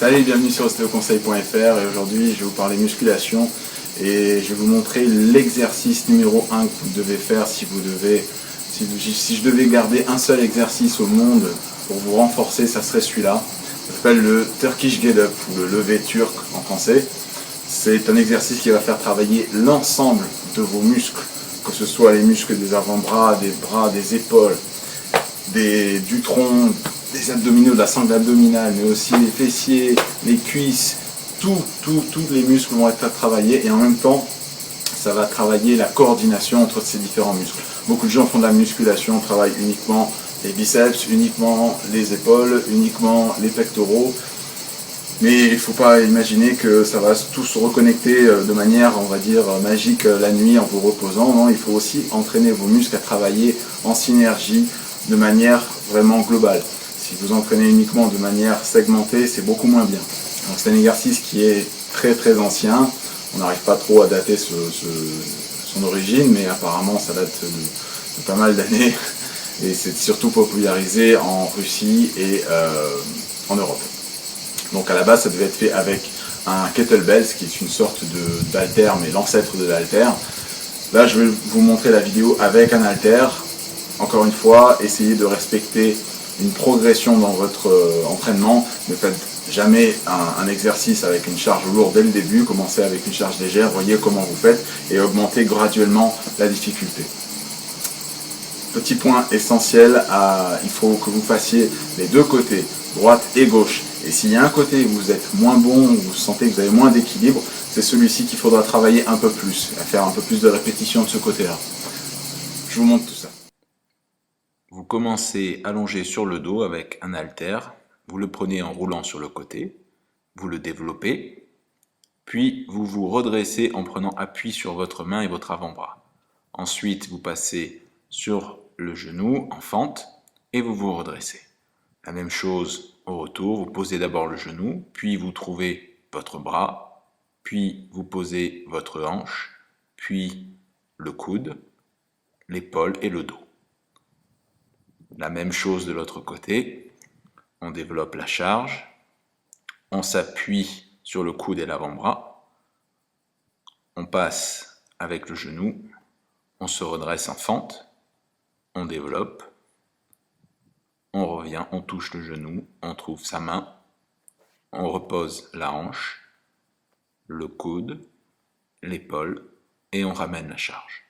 Salut, bienvenue sur osteoconseil.fr et aujourd'hui je vais vous parler musculation et je vais vous montrer l'exercice numéro 1 que vous devez faire si je devais garder un seul exercice au monde pour vous renforcer, ça serait celui-là. Ça s'appelle le Turkish Get Up ou le lever turc en français. C'est un exercice qui va faire travailler l'ensemble de vos muscles, que ce soit les muscles des avant-bras, des bras, des épaules, du tronc, des abdominaux, de la sangle abdominale, mais aussi les fessiers, les cuisses, tous les muscles vont être travaillés et en même temps, ça va travailler la coordination entre ces différents muscles. Beaucoup de gens font de la musculation, travaillent uniquement les biceps, uniquement les épaules, uniquement les pectoraux. Mais il ne faut pas imaginer que ça va tous se reconnecter de manière, on va dire, magique la nuit en vous reposant. Non, il faut aussi entraîner vos muscles à travailler en synergie de manière vraiment globale. Si vous entraînez uniquement de manière segmentée, c'est beaucoup moins bien. Donc c'est un exercice qui est très ancien. On n'arrive pas trop à dater son origine, mais apparemment ça date de pas mal d'années. Et c'est surtout popularisé en Russie et en Europe. Donc à la base, ça devait être fait avec un kettlebell, qui est une sorte d'haltère, mais l'ancêtre de l'haltère. Là, je vais vous montrer la vidéo avec un haltère. Encore une fois, essayez de respecter une progression dans votre entraînement. Ne faites jamais un exercice avec une charge lourde dès le début. Commencez avec une charge légère, voyez comment vous faites et augmentez graduellement la difficulté. Petit point essentiel, il faut que vous fassiez les deux côtés, droite et gauche. Et s'il y a un côté où vous êtes moins bon, où vous sentez que vous avez moins d'équilibre, c'est celui-ci qu'il faudra travailler un peu plus, à faire un peu plus de répétitions de ce côté-là. Je vous montre tout ça. Vous commencez allongé sur le dos avec un haltère, vous le prenez en roulant sur le côté, vous le développez, puis vous vous redressez en prenant appui sur votre main et votre avant-bras. Ensuite, vous passez sur le genou en fente et vous vous redressez. La même chose au retour, vous posez d'abord le genou, puis vous trouvez votre bras, puis vous posez votre hanche, puis le coude, l'épaule et le dos. La même chose de l'autre côté, on développe la charge, on s'appuie sur le coude et l'avant-bras, on passe avec le genou, on se redresse en fente, on développe, on revient, on touche le genou, on trouve sa main, on repose la hanche, le coude, l'épaule et on ramène la charge.